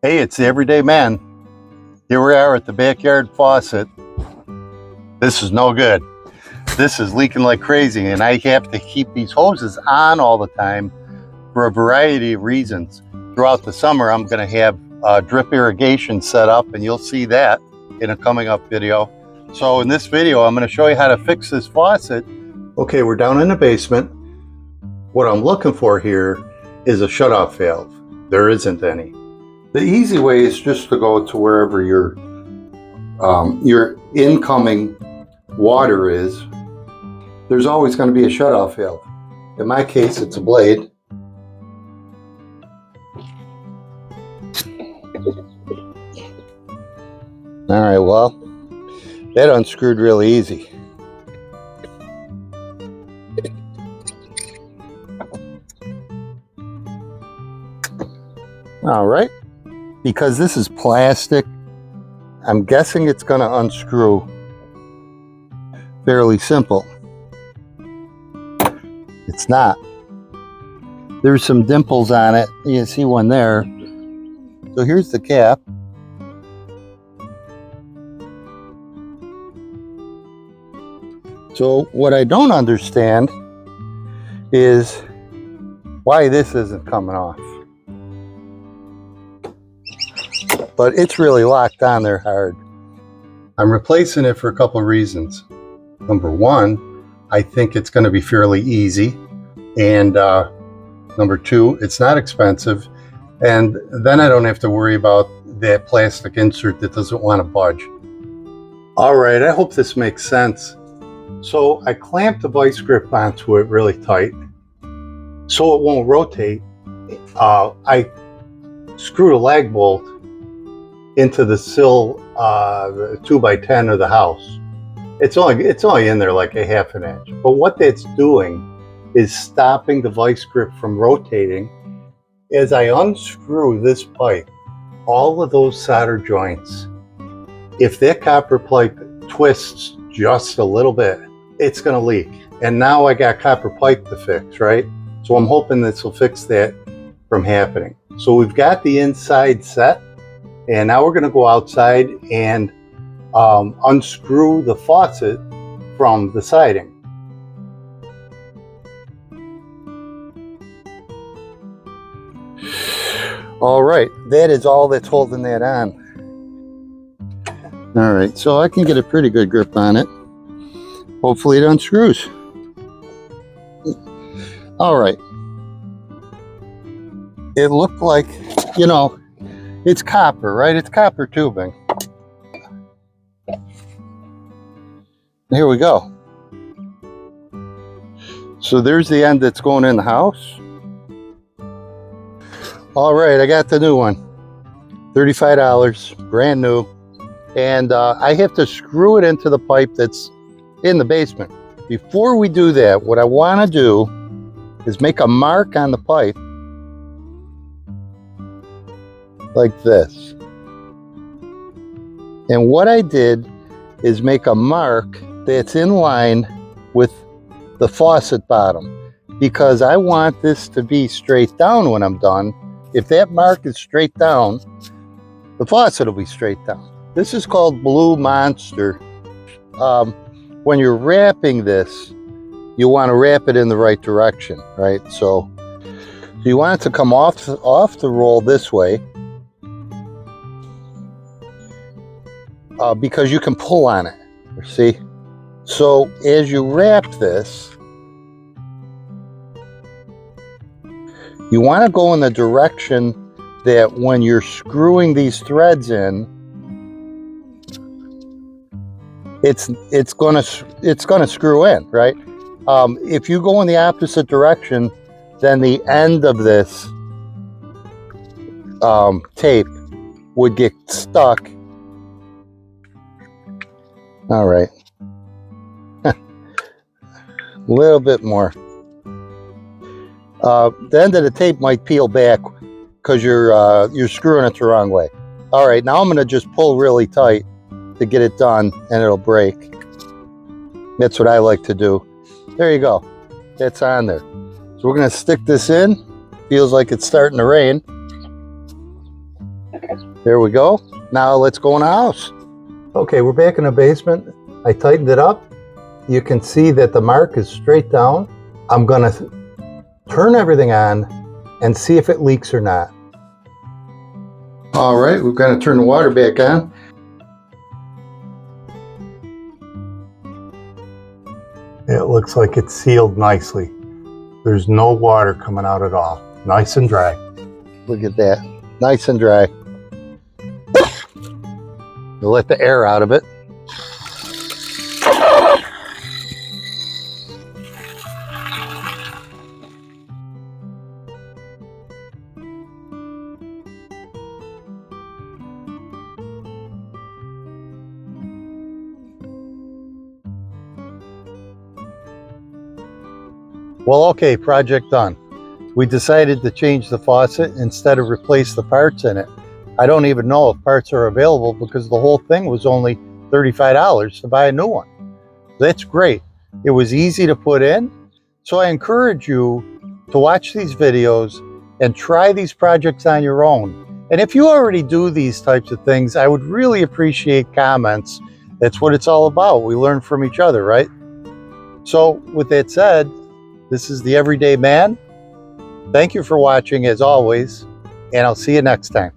Hey, it's the Everyday Man. Here we are at the backyard faucet. This is no good. This is leaking like crazy, and I have to keep these hoses on all the time for a variety of reasons. Throughout the summer, I'm going to have drip irrigation set up, and you'll see that in a coming up video. So in this video, I'm going to show you how to fix this faucet. Okay, we're down in the basement. What I'm looking for here is a shutoff valve. There isn't any. The easy way is just to go to wherever your incoming water is. There's always going to be a shutoff valve. In my case, it's a blade. All right, well, that unscrewed really easy. All right. Because this is plastic, I'm guessing it's going to unscrew fairly simple. It's not. There's some dimples on it. You can see one there. So here's the cap. So what I don't understand is why this isn't coming off. But it's really locked on there hard. I'm replacing it for a couple of reasons. Number one, I think it's going to be fairly easy. And number two, it's not expensive. And then I don't have to worry about that plastic insert that doesn't want to budge. All right, I hope this makes sense. So I clamped the vice grip onto it really tight so it won't rotate. I screwed a lag bolt into the sill 2x10 of the house. It's only in there like a half an inch. But what that's doing is stopping the vice grip from rotating. As I unscrew this pipe, all of those solder joints, if that copper pipe twists just a little bit, it's gonna leak. And now I got copper pipe to fix, right? So I'm hoping this will fix that from happening. So we've got the inside set. And now we're going to go outside and unscrew the faucet from the siding. All right, that is all that's holding that on. All right, so I can get a pretty good grip on it. Hopefully it unscrews. All right. It looked like, you know, it's copper, right? It's copper tubing. Here we go. So there's the end that's going in the house. All right, I got the new one. $35, brand new. And I have to screw it into the pipe that's in the basement. Before we do that, what I want to do is make a mark on the pipe like this. And what I did is make a mark that's in line with the faucet bottom, because I want this to be straight down when I'm done. If that mark is straight down, the faucet will be straight down. This is called Blue Monster. When you're wrapping this, you want to wrap it in the right direction, right? So you want it to come off the roll this way. Because you can pull on it, see? So as you wrap this, you want to go in the direction that when you're screwing these threads in, it's gonna screw in, right? If you go in the opposite direction, then the end of this tape would get stuck. All right, a little bit more. The end of the tape might peel back because you're screwing it the wrong way. All right, now I'm going to just pull really tight to get it done, and it'll break. That's what I like to do. There you go. That's on there. So we're going to stick this in. Feels like it's starting to rain. There we go. Now let's go in the house. Okay, we're back in the basement. I tightened it up. You can see that the mark is straight down. I'm gonna turn everything on and see if it leaks or not. All right, we're gonna turn the water back on. It looks like it's sealed nicely. There's no water coming out at all. Nice and dry. Look at that, nice and dry. You'll let the air out of it. Well, okay, project done. We decided to change the faucet instead of replace the parts in it. I don't even know if parts are available because the whole thing was only $35 to buy a new one. That's great. It was easy to put in. So I encourage you to watch these videos and try these projects on your own. And if you already do these types of things, I would really appreciate comments. That's what it's all about. We learn from each other, right? So with that said, this is the Everyday Man. Thank you for watching as always, and I'll see you next time.